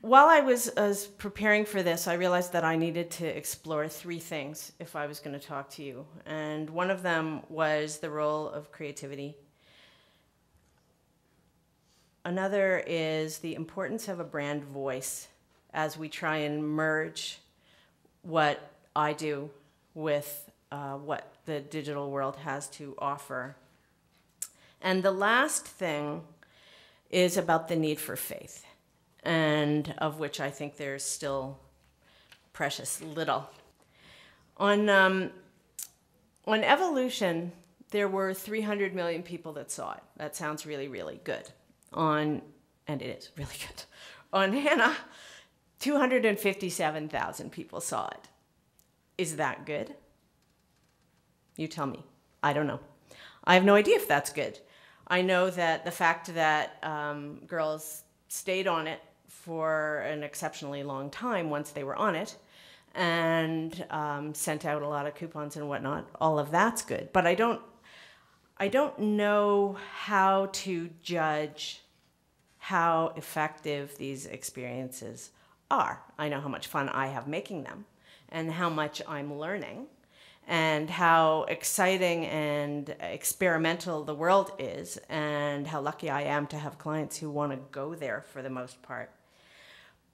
While I was preparing for this, I realized that I needed to explore three things if I was going to talk to you. And one of them was the role of creativity. Another is the importance of a brand voice as we try and merge what I do with what the digital world has to offer. And the last thing is about the need for faith, and of which I think there's still precious little. On evolution, there were 300 million people that saw it. That sounds really, really good. And it is really good. On Hannah, 257,000 people saw it. Is that good? You tell me. I don't know. I have no idea if that's good. I know that the fact that girls stayed on it for an exceptionally long time once they were on it and sent out a lot of coupons and whatnot, all of that's good. But I don't know how to judge how effective these experiences are. I know how much fun I have making them and how much I'm learning and how exciting and experimental the world is and how lucky I am to have clients who want to go there for the most part.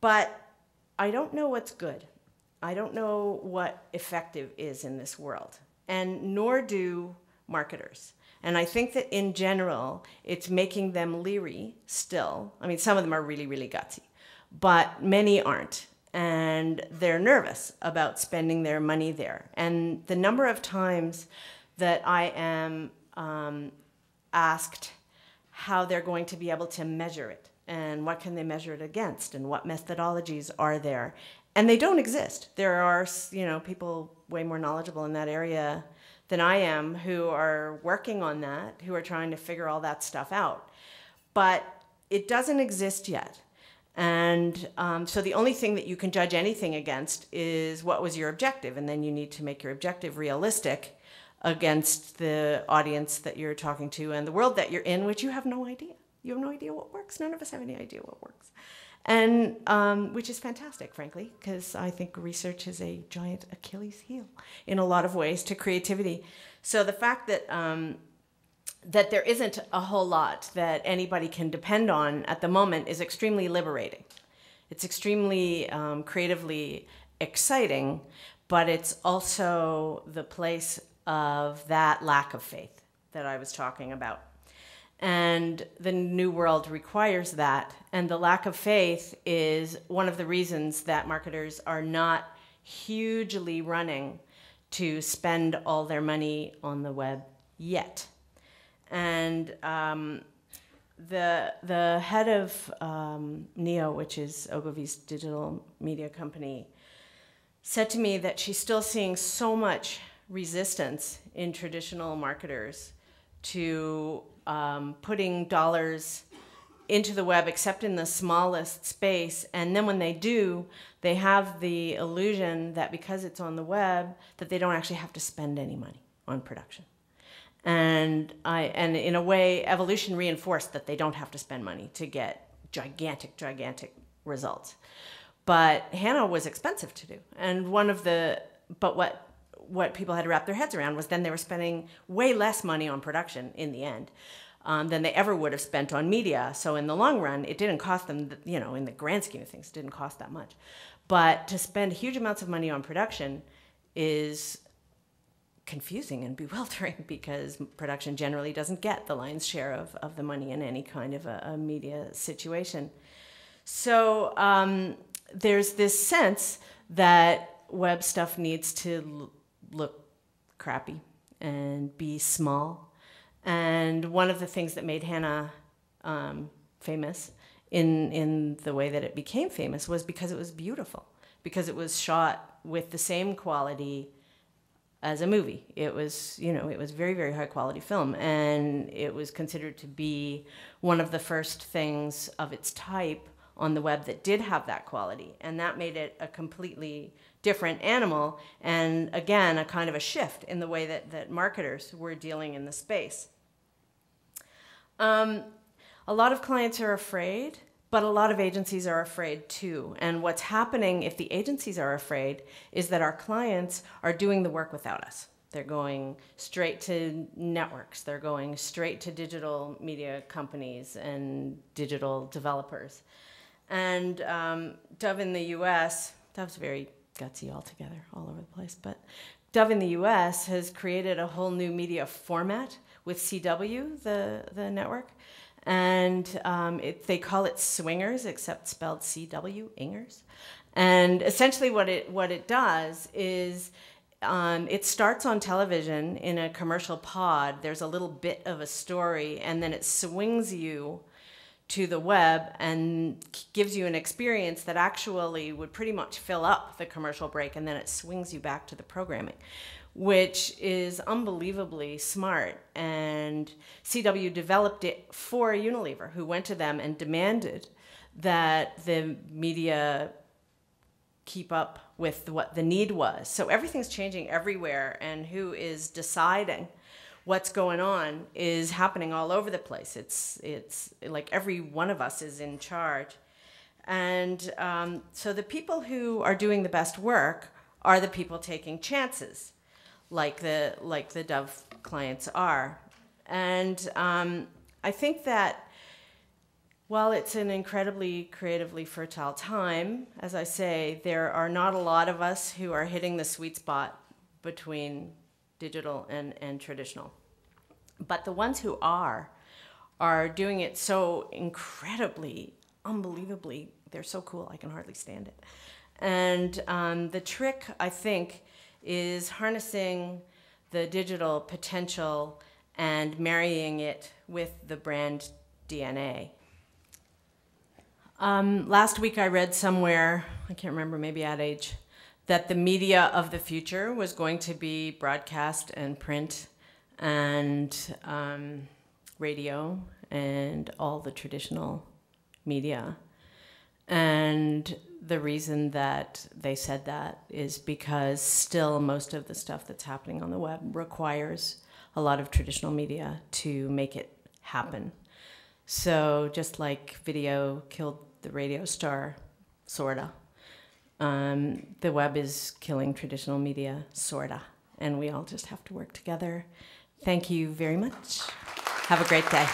But I don't know what's good. I don't know what effective is in this world, and nor do marketers. And I think that in general, it's making them leery still. I mean, some of them are really, really gutsy, but many aren't. And they're nervous about spending their money there. And the number of times that I am asked how they're going to be able to measure it and what can they measure it against and what methodologies are there. And they don't exist. There are, people way more knowledgeable in that area than I am who are working on that, who are trying to figure all that stuff out. But it doesn't exist yet. And so the only thing that you can judge anything against is what was your objective, and then you need to make your objective realistic against the audience that you're talking to and the world that you're in, which you have no idea. You have no idea what works. None of us have any idea what works. And which is fantastic, frankly, because I think research is a giant Achilles heel in a lot of ways to creativity. So the fact that that there isn't a whole lot that anybody can depend on at the moment is extremely liberating. It's extremely creatively exciting, but it's also the place of that lack of faith that I was talking about. And the new world requires that. And the lack of faith is one of the reasons that marketers are not hugely running to spend all their money on the web yet. And the head of NEO, which is Ogilvy's digital media company, said to me that she's still seeing so much resistance in traditional marketers to putting dollars into the web, except in the smallest space. And then when they do, they have the illusion that because it's on the web, that they don't actually have to spend any money on production. And in a way, evolution reinforced that they don't have to spend money to get gigantic, gigantic results. But Hannah was expensive to do. And what people had to wrap their heads around was then they were spending way less money on production in the end than they ever would have spent on media. So in the long run, it didn't cost them, in the grand scheme of things, it didn't cost that much. But to spend huge amounts of money on production is confusing and bewildering because production generally doesn't get the lion's share of the money in any kind of a media situation. So there's this sense that web stuff needs to look crappy and be small. And one of the things that made Hannah famous in the way that it became famous was because it was beautiful, because it was shot with the same quality as a movie. It was, it was very, very high quality film, and it was considered to be one of the first things of its type on the web that did have that quality. And that made it a completely different animal, and again, a kind of a shift in the way that marketers were dealing in the space. A lot of clients are afraid But a lot of agencies are afraid too. And what's happening if the agencies are afraid is that our clients are doing the work without us. They're going straight to networks. They're going straight to digital media companies and digital developers. And Dove in the US, Dove's very gutsy altogether, all over the place, but Dove in the US has created a whole new media format with CW, the network. And they call it Swingers, except spelled CW, Ingers. And essentially what it does is it starts on television in a commercial pod. There's a little bit of a story, and then it swings you to the web and gives you an experience that actually would pretty much fill up the commercial break, and then it swings you back to the programming, which is unbelievably smart. And CW developed it for Unilever, who went to them and demanded that the media keep up with what the need was. So everything's changing everywhere, and who is deciding what's going on is happening all over the place. It's like every one of us is in charge. And so the people who are doing the best work are the people taking chances, like the Dove clients are. And I think that while it's an incredibly creatively fertile time, as I say, there are not a lot of us who are hitting the sweet spot between digital and traditional. But the ones who are doing it so incredibly, unbelievably, they're so cool, I can hardly stand it. And the trick, I think, is harnessing the digital potential and marrying it with the brand DNA. Last week I read somewhere, I can't remember, maybe Ad Age, that the media of the future was going to be broadcast and print and radio and all the traditional media. And the reason that they said that is because still most of the stuff that's happening on the web requires a lot of traditional media to make it happen. So just like video killed the radio star, sorta, the web is killing traditional media, sorta. And we all just have to work together. Thank you very much. Have a great day.